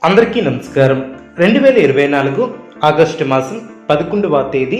అందరికీ నమస్కారం. 2024 ఆగస్టు మాసం 11వ తేదీ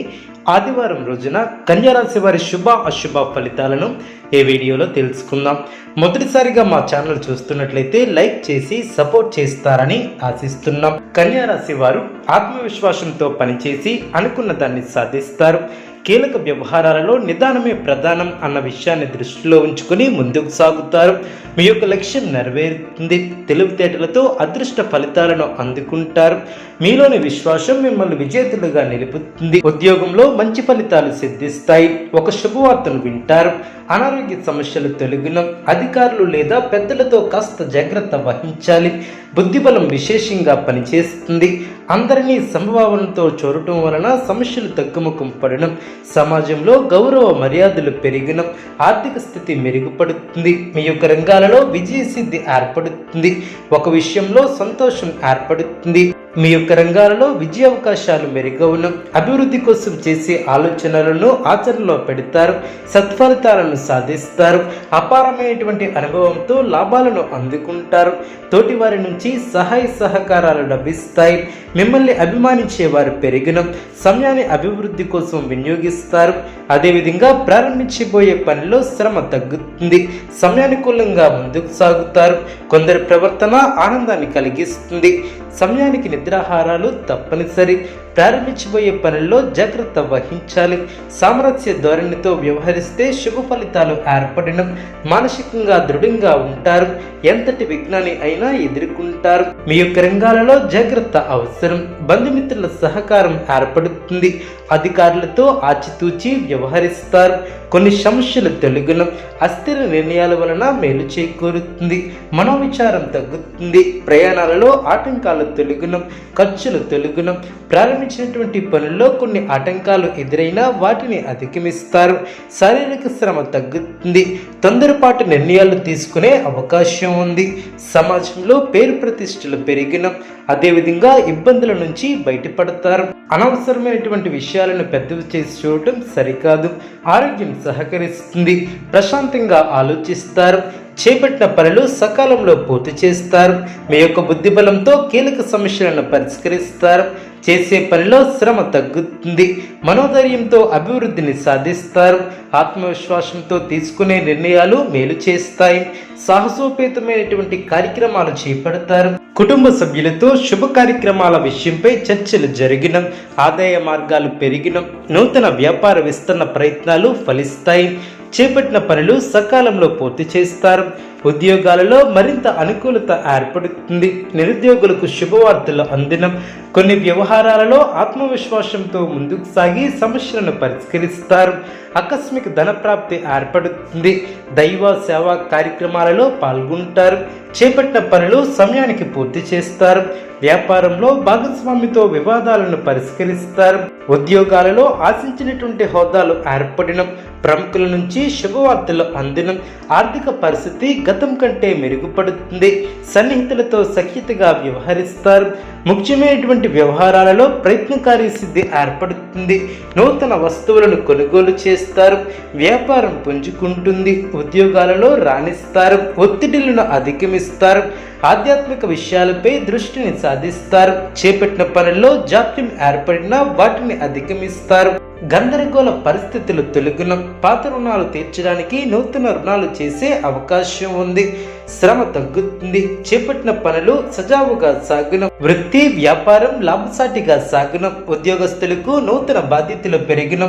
ఆదివారం రోజున కన్యారాశి వారి శుభ అశుభ ఫలితాలను ఈ వీడియోలో తెలుసుకుందాం. మొదటిసారిగా మా ఛానల్ చూస్తున్నట్లయితే లైక్ చేసి సపోర్ట్ చేస్తారని ఆశిస్తున్నాం. కన్యారాశి వారు ఆత్మవిశ్వాసంతో పనిచేసి అనుకున్న దాన్ని సాధిస్తారు. కీలక వ్యవహారాలలో నిదానమే ప్రధానం అన్న విషయాన్ని దృష్టిలో ఉంచుకుని ముందుకు సాగుతారు. మీ యొక్క లక్ష్యం నెరవేరుతుంది. తెలివితేటలతో అదృష్ట ఫలితాలను అందుకుంటారు. మీలోని విశ్వాసం మిమ్మల్ని విజేతలుగా నిలుపుతుంది. ఉద్యోగంలో మంచి ఫలితాలు సిద్ధిస్తాయి. ఒక శుభవార్తను వింటారు. అనారోగ్య సమస్యలు తొలగిన అధికారులు లేదా పెద్దలతో కాస్త జాగ్రత్త వహించాలి. బుద్ధిబలం విశేషంగా పనిచేస్తుంది. అందరినీ సమభావనతో చూడటం వలన సమస్యలు తగ్గుముఖం పడడం, సమాజంలో గౌరవ మర్యాదలు పెరిగిన ఆర్థిక స్థితి మెరుగుపడుతుంది. మీ యొక్క రంగాలలో విజయసిద్ధి ఏర్పడుతుంది. ఒక విషయంలో సంతోషం ఏర్పడుతుంది. మీ యొక్క రంగాలలో విజయ అవకాశాలు మెరుగవును. అభివృద్ధి కోసం చేసే ఆలోచనలను ఆచరణలో పెడతారు. సత్ఫలితాలను సాధిస్తారు. అపారమైనటువంటి అనుభవంతో లాభాలను అందుకుంటారు. తోటి వారి నుంచి సహాయ సహకారాలు లభిస్తాయి. మిమ్మల్ని అభిమానించే వారు పెరిగిన సమయాన్ని అభివృద్ధి కోసం వినియోగిస్తారు. అదేవిధంగా ప్రారంభించబోయే పనిలో శ్రమ తగ్గుతుంది. సమయానుకూలంగా ముందుకు సాగుతారు. కొందరి ప్రవర్తన ఆనందాన్ని కలిగిస్తుంది. సమయానికి నిద్రాహారాలు తప్పనిసరి. ప్రారంభించబోయే పనుల్లో జాగ్రత్త వహించాలి. సామరస్య ధోరణితో వ్యవహరిస్తే శుభ ఫలితాలు ఏర్పడడం, మానసికంగా దృఢంగా ఉంటారు. ఎంతటి విఘ్నాన్ని అయినా ఎదుర్కొంటారు. మీ యొక్క రంగాలలో జాగ్రత్త అవసరం. బంధుమిత్రుల సహకారం ఏర్పడుతుంది. అధికారులతో ఆచితూచి వ్యవహరిస్తారు. కొన్ని సమస్యలు తొలగిన అస్థిర నిర్ణయాల వలన మేలు చేకూరుతుంది. మనోవిచారం తగ్గుతుంది. ప్రయాణాలలో ఆటంకాలు తొలగిన ఖర్చులు తొలగిన ప్రారంభించినటువంటి పనుల్లో కొన్ని ఆటంకాలు ఎదురైనా వాటిని అధిగమిస్తారు. శారీరక శ్రమ తగ్గుతుంది. తొందరపాటు నిర్ణయాలు తీసుకునే అవకాశం ఉంది. సమాజంలో పేరు ప్రతిష్టలు పెరిగిన అదేవిధంగా ఇబ్బందుల నుంచి బయటపడతారు. అనవసరమైనటువంటి విషయాలను పెద్దవి చేసి చూడటం సరికాదు. ఆరోగ్యం సహకరిస్తుంది. ప్రశాంతంగా ఆలోచిస్తారు. చేపట్టిన పనులు సకాలంలో పూర్తి చేస్తారు. మీ యొక్క బుద్ధిబలంతో కీలక సమస్యలను పరిష్కరిస్తారు. చేసే పనిలో శ్రమ తగ్గుతుంది. మనోధైర్యంతో అభివృద్ధిని సాధిస్తారు. ఆత్మవిశ్వాసంతో తీసుకునే నిర్ణయాలు మేలు చేస్తాయి. సాహసోపేతమైనటువంటి కార్యక్రమాలు చేపడతారు. కుటుంబ సభ్యులతో శుభ కార్యక్రమాల విషయంపై చర్చలు జరిగిన ఆదాయ మార్గాలు పెరిగిన నూతన వ్యాపార విస్తరణ ప్రయత్నాలు ఫలిస్తాయి. చేపట్టిన పనులు సకాలంలో పూర్తి చేస్తారు. ఉద్యోగాలలో మరింత అనుకూలత ఏర్పడుతుంది. నిరుద్యోగులకు శుభవార్తలు అందినం. కొన్ని వ్యవహారాలలో ఆత్మవిశ్వాసంతో ముందుకు సాగి సమస్యలను పరిష్కరిస్తారు. ఆకస్మిక ధనప్రాప్తి ఏర్పడుతుంది. దైవ సేవా కార్యక్రమాలలో పాల్గొంటారు. చేపట్టిన పనులు సమయానికి పూర్తి చేస్తారు. వ్యాపారంలో భాగస్వామితో వివాదాలను పరిష్కరిస్తారు. ఉద్యోగాలలో ఆశించినటువంటి హోదాలు ఏర్పడిన ప్రముఖుల నుంచి శుభవార్తలు అందినం. ఆర్థిక పరిస్థితి గతం కంటే మెరుగుపడుతుంది. సన్నిహితులతో సఖ్యతగా వ్యవహరిస్తారు. ముఖ్యమైనటువంటి వ్యవహారాలలో ప్రయత్నకారి సిద్ధి ఏర్పడుతుంది. నూతన వస్తువులను కొనుగోలు చేస్తారు. వ్యాపారం పుంజుకుంటుంది. ఉద్యోగాలలో రాణిస్తారు. ఒత్తిడిలను అధిగమిస్తారు. ఆధ్యాత్మిక విషయాలపై దృష్టిని సాధిస్తారు. చేపట్టిన పనుల్లో జాప్యం ఏర్పడినా వాటిని అధిగమిస్తారు. గందరగోళ పరిస్థితులు తొలగిన పాత రుణాలు తీర్చడానికి నూతన రుణాలు చేసే అవకాశం ఉంది. శ్రమ తగ్గుతుంది. చేపట్టిన పనులు సజావుగా సాగున వృత్తి వ్యాపారం లాభసాటిగా సాగున ఉద్యోగస్తులకు నూతన బాధ్యతలు పెరిగిన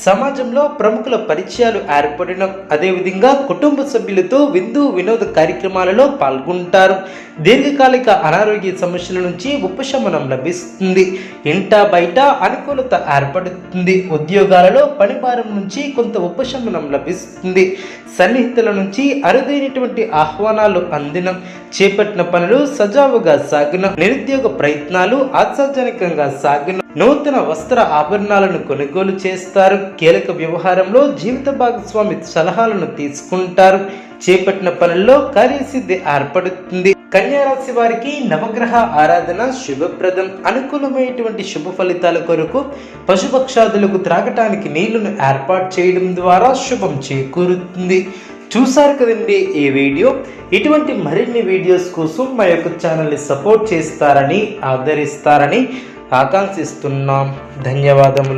సమాజంలో ప్రముఖుల పరిచయాలు ఏర్పడిన అదేవిధంగా కుటుంబ సభ్యులతో విందు వినోద కార్యక్రమాలలో పాల్గొంటారు. దీర్ఘకాలిక అనారోగ్య సమస్యల నుంచి ఉపశమనం లభిస్తుంది. ఇంట బయట అనుకూలత ఏర్పడుతుంది. ఉద్యోగాలలో పనిభారం నుంచి కొంత ఉపశమనం లభిస్తుంది. సన్నిహితుల నుంచి అరుదైనటువంటి ఆహ్వానాలు అందిన చేపట్టిన పనులు సజావుగా సాగిన నిరుద్యోగ ప్రయత్నాలు ఆశాజనకంగా సాగిన నూతన వస్త్ర ఆభరణాలను కొనుగోలు చేస్తారు. కీలక వ్యవహారంలో జీవిత భాగస్వామి సలహాలను తీసుకుంటారు. చేపట్టిన పనుల్లో కార్యసిద్ధి ఏర్పడుతుంది. కన్యారాశి వారికి నవగ్రహ ఆరాధన శుభప్రదం. అనుకూలమైనటువంటి శుభ ఫలితాల కొరకు పశుపక్షాదులకు త్రాగటానికి నీళ్లను ఏర్పాటు చేయడం ద్వారా శుభం చేకూరుతుంది. చూసారు కదండి ఈ వీడియో. ఇటువంటి మరిన్ని వీడియోస్ కోసం మా యొక్క ఛానల్ని సపోర్ట్ చేస్తారని, ఆదరిస్తారని ఆకాంక్షిస్తున్నాం. ధన్యవాదములు.